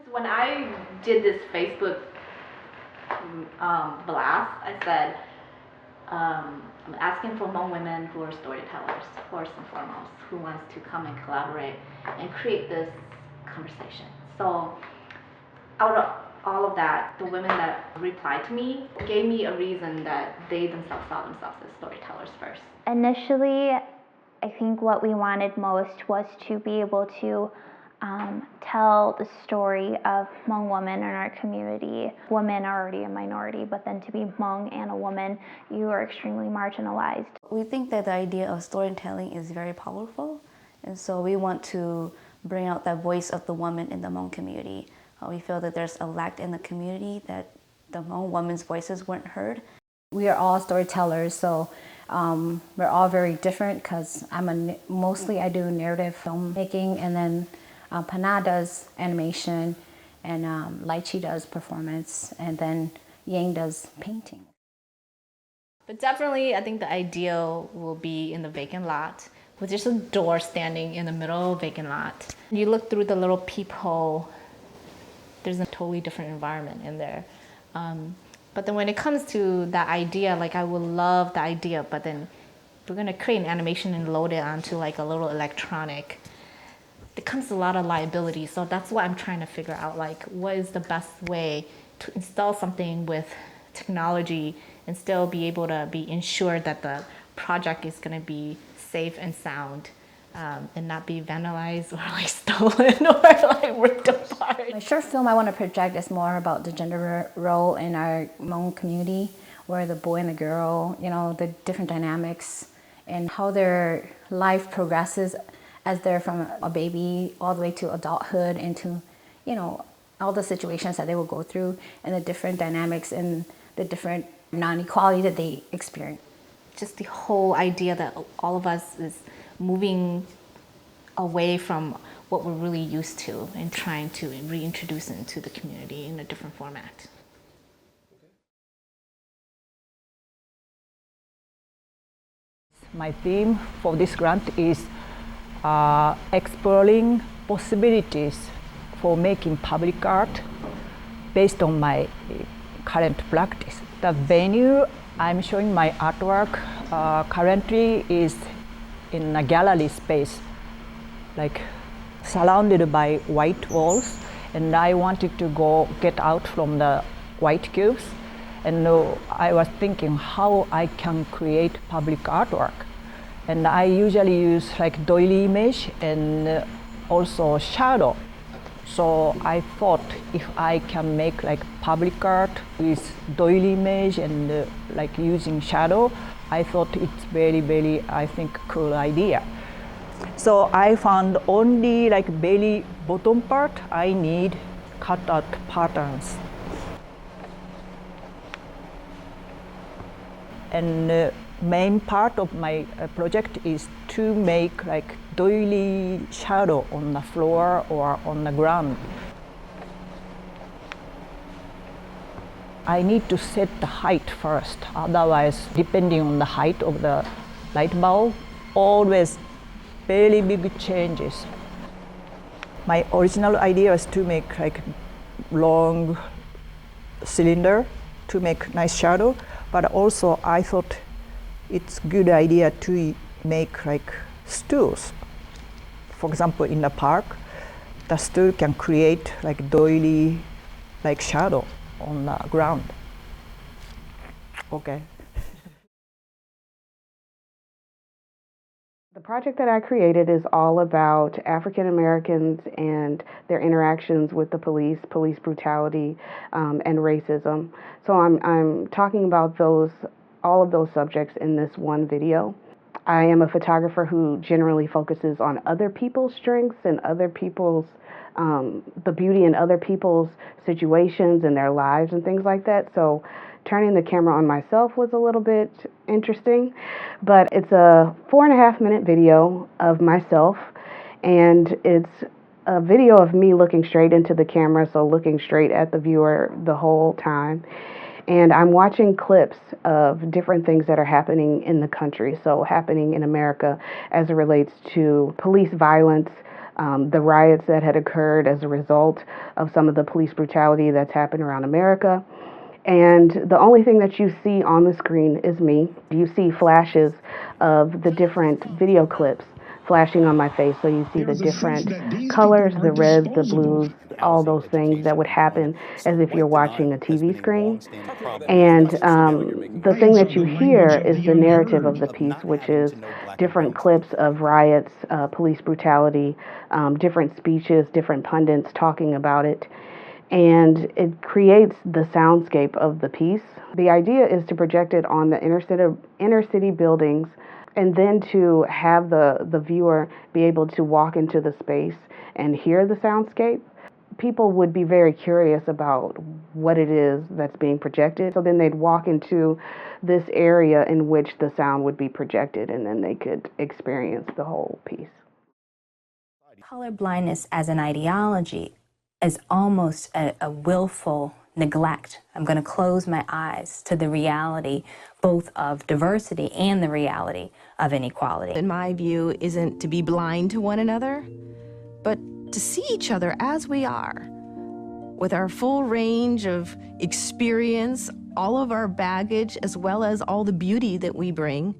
When I did this Facebook blast, I said, I'm asking for Hmong women who are storytellers, first and foremost, who wants to come and collaborate and create this conversation. So out of all of that, the women that replied to me gave me a reason that they themselves saw themselves as storytellers first. Initially, I think what we wanted most was to be able to tell the story of Hmong women in our community. Women are already a minority, but then to be Hmong and a woman, you are extremely marginalized. We think that the idea of storytelling is very powerful, and so we want to bring out that voice of the woman in the Hmong community. We feel that there's a lack in the community that the Hmong women's voices weren't heard. We are all storytellers, so we're all very different because mostly I do narrative filmmaking, and then Pa Na does animation, and Laichee does performance, and then Yang does painting. But definitely, I think the ideal will be in the vacant lot with just a door standing in the middle of the vacant lot. You look through the little peephole, there's a totally different environment in there. But then when it comes to that idea, like I would love the idea, but then we're gonna create an animation and load it onto like a little electronic. There comes a lot of liability, so that's what I'm trying to figure out, like what is the best way to install something with technology and still be able to be ensured that the project is gonna be safe and sound. And not be vandalized or like stolen or like ripped apart. My short film I want to project is more about the gender role in our Hmong community, where the boy and the girl, the different dynamics and how their life progresses as they're from a baby all the way to adulthood, into, all the situations that they will go through and the different dynamics and the different non-equality that they experience. Just the whole idea that all of us is moving away from what we're really used to and trying to reintroduce it into the community in a different format. My theme for this grant is exploring possibilities for making public art based on my current practice. The venue I'm showing my artwork currently is in a gallery space, like surrounded by white walls, and I wanted to get out from the white cubes, and I was thinking how I can create public artwork. And I usually use like doily image and also shadow. So I thought if I can make like public art with doily image and like using shadow, I thought it's very, very, I think, cool idea. So I found only like very bottom part, I need cutout patterns. And main part of my project is to make like doily shadow on the floor or on the ground. I need to set the height first, otherwise depending on the height of the light bulb, always very big changes. My original idea was to make like long cylinder to make nice shadow, but also I thought it's good idea to make like stools. For example, in the park, the stool can create like doily like shadow on the ground. Okay. The project that I created is all about African Americans and their interactions with the police brutality, and racism. So I'm talking about all of those subjects in this one video. I am a photographer who generally focuses on other people's strengths and other people's the beauty in other people's situations and their lives and things like that. So turning the camera on myself was a little bit interesting, but it's a 4.5-minute video of myself, and it's a video of me looking straight into the camera, so looking straight at the viewer the whole time. And I'm watching clips of different things that are happening in the country, so happening in America as it relates to police violence, the riots that had occurred as a result of some of the police brutality that's happened around America. And the only thing that you see on the screen is me. You see flashes of the different video clips flashing on my face. So you see the different colors, the reds, the blues, all those things that would happen as if you're watching a TV screen. And the thing that you hear is the narrative of the piece, which is different clips of riots, police brutality, different speeches, different pundits talking about it. And it creates the soundscape of the piece. The idea is to project it on the inner city buildings, and then to have the viewer be able to walk into the space and hear the soundscape. People would be very curious about what it is that's being projected. So then they'd walk into this area in which the sound would be projected, and then they could experience the whole piece. Colorblindness as an ideology is almost a willful neglect. I'm going to close my eyes to the reality both of diversity and the reality of inequality. In my view, isn't to be blind to one another, but to see each other as we are, with our full range of experience, all of our baggage, as well as all the beauty that we bring,